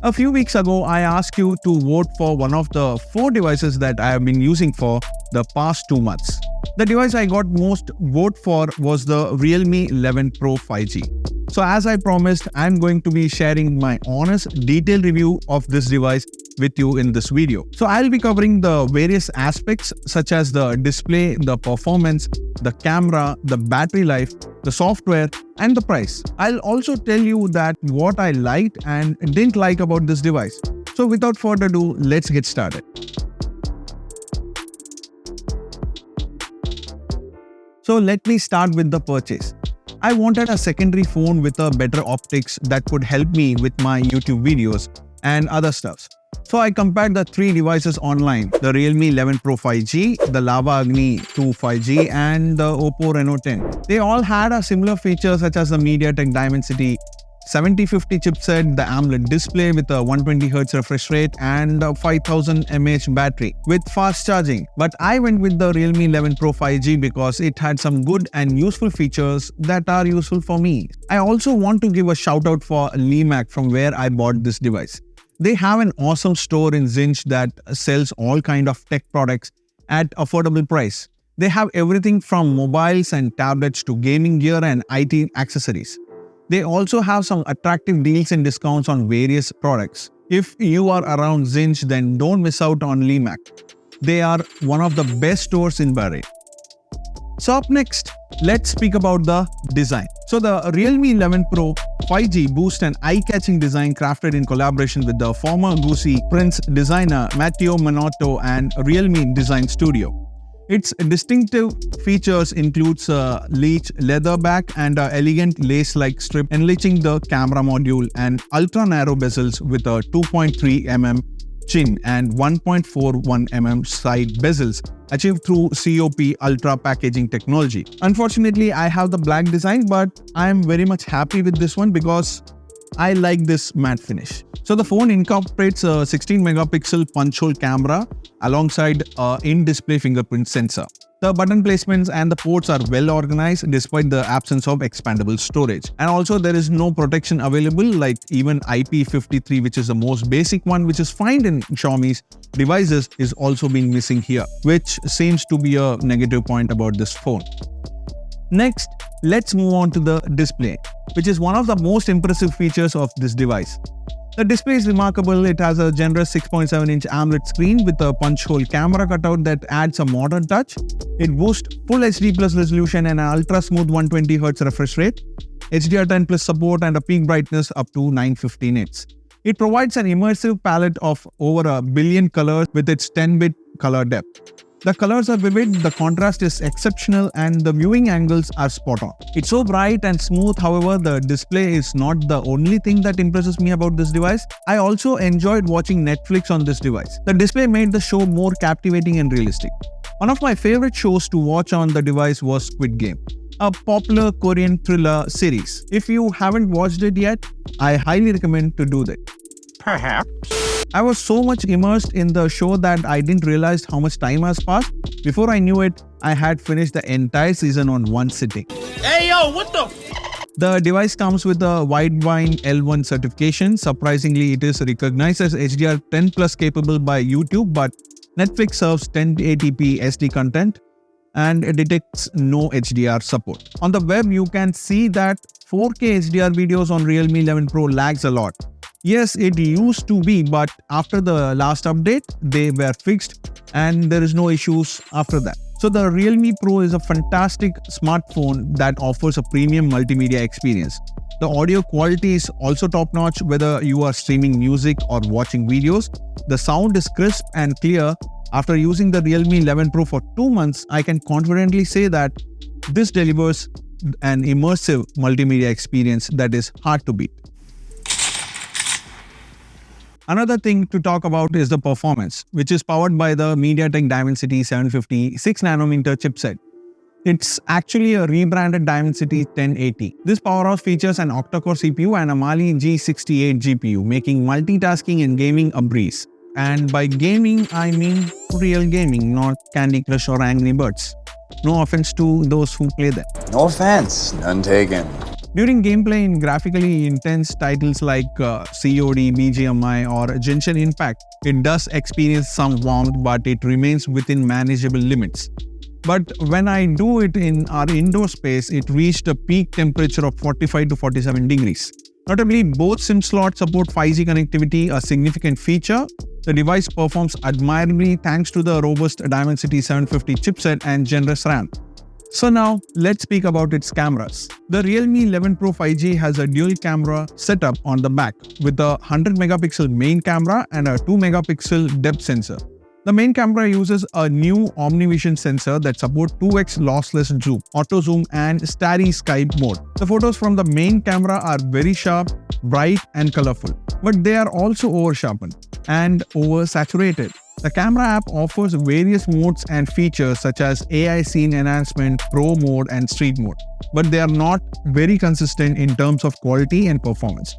A few weeks ago, I asked you to vote for one of the 4 devices that I have been using for the past 2 months. The device I got most vote for was the Realme 11 Pro 5G. So as I promised, I'm going to be sharing my honest, detailed review of this device with you in this video. So I'll be covering the various aspects such as the display, the performance, the camera, the battery life, the software, and the price. I'll also tell you that what I liked and didn't like about this device. So without further ado, let's get started. So let me start with the purchase. I wanted a secondary phone with a better optics that could help me with my YouTube videos and other stuff. So I compared the 3 devices online, the Realme 11 Pro 5G, the Lava Agni 2 5G and the Oppo Reno 10. They all had a similar feature such as the MediaTek Dimensity 7050 chipset, the AMOLED display with a 120Hz refresh rate and a 5000 mAh battery with fast charging. But I went with the Realme 11 Pro 5G because it had some good and useful features that are useful for me. I also want to give a shout out for Limac from where I bought this device. They have an awesome store in Zinch that sells all kind of tech products at affordable price. They have everything from mobiles and tablets to gaming gear and IT accessories. They also have some attractive deals and discounts on various products. If you are around Zinch, then don't miss out on Limac. They are one of the best stores in Bahrain. So up next, let's speak about the design. So the Realme 11 Pro 5G boasts an eye-catching design crafted in collaboration with the former Gucci Prince designer Matteo Manotto and Realme Design Studio. Its distinctive features includes a leech leather back and an elegant lace-like strip enriching the camera module and ultra-narrow bezels with a 2.3 mm chin and 1.41 mm side bezels achieved through COP Ultra packaging technology. Unfortunately, I have the black design, but I am very much happy with this one because I like this matte finish. So the phone incorporates a 16 megapixel punch hole camera alongside an in-display fingerprint sensor. The button placements and the ports are well organized despite the absence of expandable storage. And also there is no protection available like even IP53, which is the most basic one which is found in Xiaomi's devices, is also being missing here, which seems to be a negative point about this phone. Next, let's move on to the display, which is one of the most impressive features of this device. The display is remarkable. It has a generous 6.7-inch AMOLED screen with a punch-hole camera cutout that adds a modern touch. It boasts Full HD Plus resolution and an ultra-smooth 120Hz refresh rate, HDR10 Plus support and a peak brightness up to 950 nits. It provides an immersive palette of over a billion colors with its 10-bit color depth. The colors are vivid, the contrast is exceptional and the viewing angles are spot on. It's so bright and smooth, however, the display is not the only thing that impresses me about this device. I also enjoyed watching Netflix on this device. The display made the show more captivating and realistic. One of my favorite shows to watch on the device was Squid Game, a popular Korean thriller series. If you haven't watched it yet, I highly recommend to do that. Perhaps. I was so much immersed in the show that I didn't realize how much time has passed. Before I knew it, I had finished the entire season on one sitting. Hey yo, what the The device comes with a Widevine L1 certification. Surprisingly, it is recognized as HDR10 Plus capable by YouTube, but Netflix serves 1080p SD content and it detects no HDR support. On the web, you can see that 4K HDR videos on Realme 11 Pro lags a lot. Yes, it used to be, but after the last update, they were fixed and there is no issues after that. So the Realme Pro is a fantastic smartphone that offers a premium multimedia experience. The audio quality is also top-notch whether you are streaming music or watching videos. The sound is crisp and clear. After using the Realme 11 Pro for 2 months, I can confidently say that this delivers an immersive multimedia experience that is hard to beat. Another thing to talk about is the performance, which is powered by the MediaTek Dimensity 750 6nm chipset. It's actually a rebranded Dimensity 1080. This powerhouse features an octa-core CPU and a Mali G68 GPU, making multitasking and gaming a breeze. And by gaming, I mean real gaming, not Candy Crush or Angry Birds. No offense to those who play them. No offense, none taken. During gameplay in graphically intense titles like COD, BGMI, or Genshin Impact, it does experience some warmth, but it remains within manageable limits. But when I do it in our indoor space, it reached a peak temperature of 45 to 47 degrees. Notably, both SIM slots support 5G connectivity, a significant feature. The device performs admirably thanks to the robust Dimensity 750 chipset and generous RAM. So now, let's speak about its cameras. The Realme 11 Pro 5G has a dual camera setup on the back with a 100 megapixel main camera and a 2 megapixel depth sensor. The main camera uses a new OmniVision sensor that supports 2x lossless zoom, auto zoom, and steady Skype mode. The photos from the main camera are very sharp, bright, and colorful, but they are also oversharpened and oversaturated. The camera app offers various modes and features such as AI scene enhancement, pro mode, and street mode, but they are not very consistent in terms of quality and performance.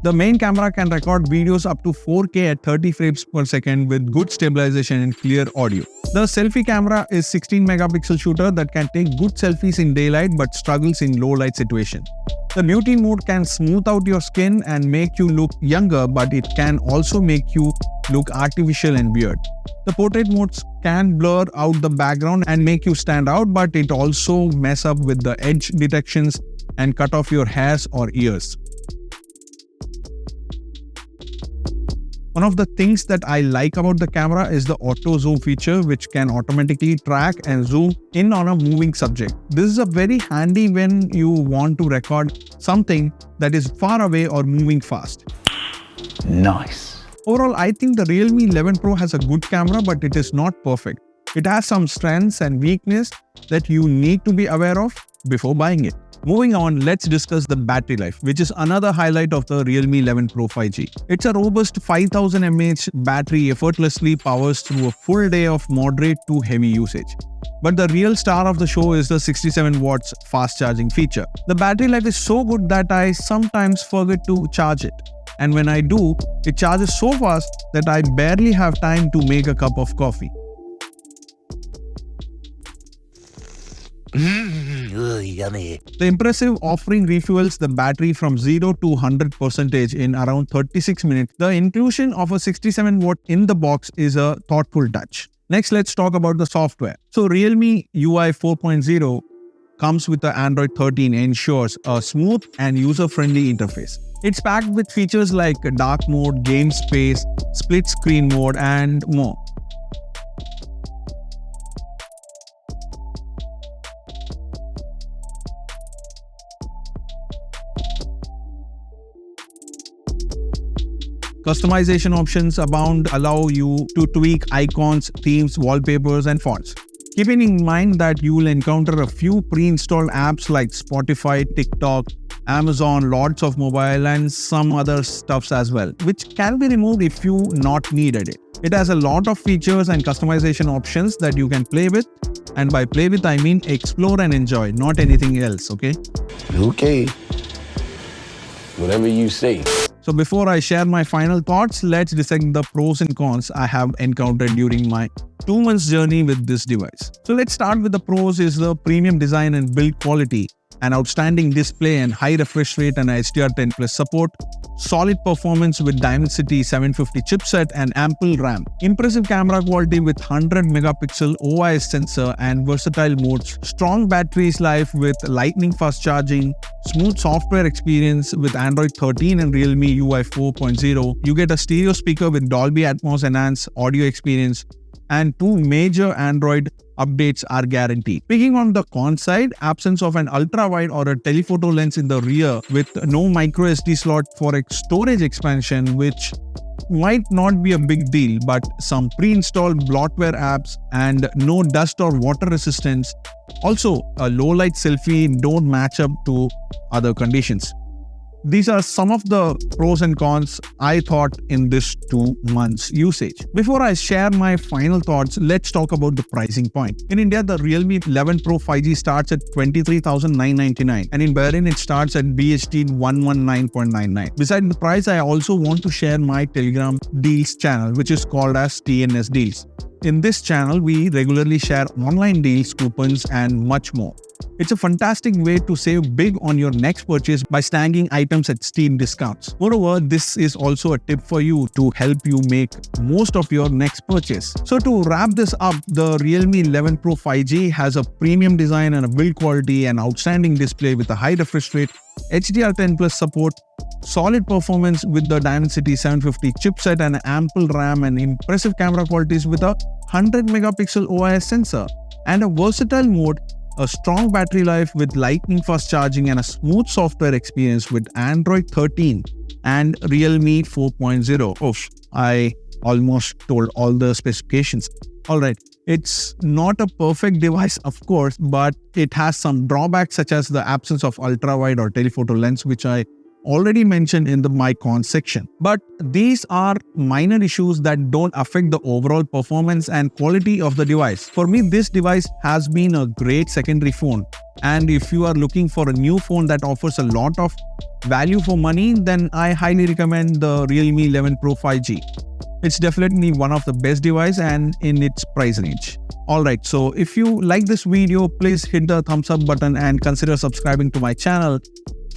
The main camera can record videos up to 4K at 30 frames per second with good stabilization and clear audio. The selfie camera is 16 megapixel shooter that can take good selfies in daylight but struggles in low light situations. The beauty mode can smooth out your skin and make you look younger, but it can also make you look artificial and weird. The portrait modes can blur out the background and make you stand out, but it also mess up with the edge detections and cut off your hairs or ears. One of the things that I like about the camera is the auto zoom feature, which can automatically track and zoom in on a moving subject. This is a very handy when you want to record something that is far away or moving fast. Nice. Overall, I think the Realme 11 Pro has a good camera, but it is not perfect. It has some strengths and weaknesses that you need to be aware of before buying it. Moving on, let's discuss the battery life, which is another highlight of the Realme 11 Pro 5G. It's a robust 5000 mAh battery effortlessly powers through a full day of moderate to heavy usage. But the real star of the show is the 67 watts fast charging feature. The battery life is so good that I sometimes forget to charge it. And when I do, it charges so fast that I barely have time to make a cup of coffee. Yummy. The impressive offering refuels the battery from 0 to 100% in around 36 minutes. The inclusion of a 67 watt in the box is a thoughtful touch. Next, let's talk about the software. So Realme UI 4.0 comes with the Android 13 and ensures a smooth and user-friendly interface. It's packed with features like dark mode, game space, split screen mode, and more. Customization options abound, allow you to tweak icons, themes, wallpapers, and fonts. Keeping in mind that you will encounter a few pre-installed apps like Spotify, TikTok, Amazon, lots of mobile, and some other stuffs as well, which can be removed if you not needed it. It has a lot of features and customization options that you can play with, and by play with I mean explore and enjoy, not anything else, okay? Okay. Whatever you say. So before I share my final thoughts, let's dissect the pros and cons I have encountered during my 2 months journey with this device. So let's start with the pros is the premium design and build quality, an outstanding display and high refresh rate and HDR10 Plus support, solid performance with Dimensity 750 chipset and ample RAM, impressive camera quality with 100 megapixel OIS sensor and versatile modes, strong batteries life with lightning fast charging, smooth software experience with Android 13 and Realme UI 4.0. You get a stereo speaker with Dolby Atmos enhanced audio experience, and 2 major Android updates are guaranteed. Speaking on the con side, absence of an ultra-wide or a telephoto lens in the rear with no micro SD slot for storage expansion, which might not be a big deal, but some pre-installed bloatware apps and no dust or water resistance. Also, a low light selfie don't match up to other conditions. These are some of the pros and cons I thought in this 2 months usage. Before I share my final thoughts, let's talk about the pricing point. In India, the Realme 11 Pro 5G starts at 23,999 and in Bahrain it starts at BHT 119.99. Besides the price, I also want to share my Telegram Deals channel, which is called as TNS Deals. In this channel, we regularly share online deals, coupons, and much more. It's a fantastic way to save big on your next purchase by snagging items at steep discounts. Moreover, this is also a tip for you to help you make most of your next purchase. So to wrap this up, the Realme 11 Pro 5G has a premium design and a build quality and outstanding display with a high refresh rate, HDR10 Plus support, solid performance with the Dimensity 750 chipset and ample RAM and impressive camera qualities with a 100 megapixel OIS sensor and a versatile mode, a strong battery life with lightning fast charging and a smooth software experience with Android 13 and Realme 4.0. Oof, I almost told all the specifications. Alright, it's not a perfect device of course, but it has some drawbacks such as the absence of ultra-wide or telephoto lens, which I already mentioned in the my cons section. But these are minor issues that don't affect the overall performance and quality of the device. For me, this device has been a great secondary phone. And if you are looking for a new phone that offers a lot of value for money, then I highly recommend the Realme 11 Pro 5G. It's definitely one of the best devices and in its price range. Alright, so if you like this video, please hit the thumbs up button and consider subscribing to my channel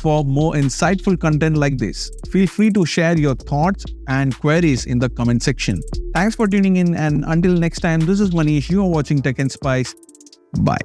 for more insightful content like this. Feel free to share your thoughts and queries in the comment section. Thanks for tuning in, and until next time, this is Manish. You are watching Tech and Spice. Bye.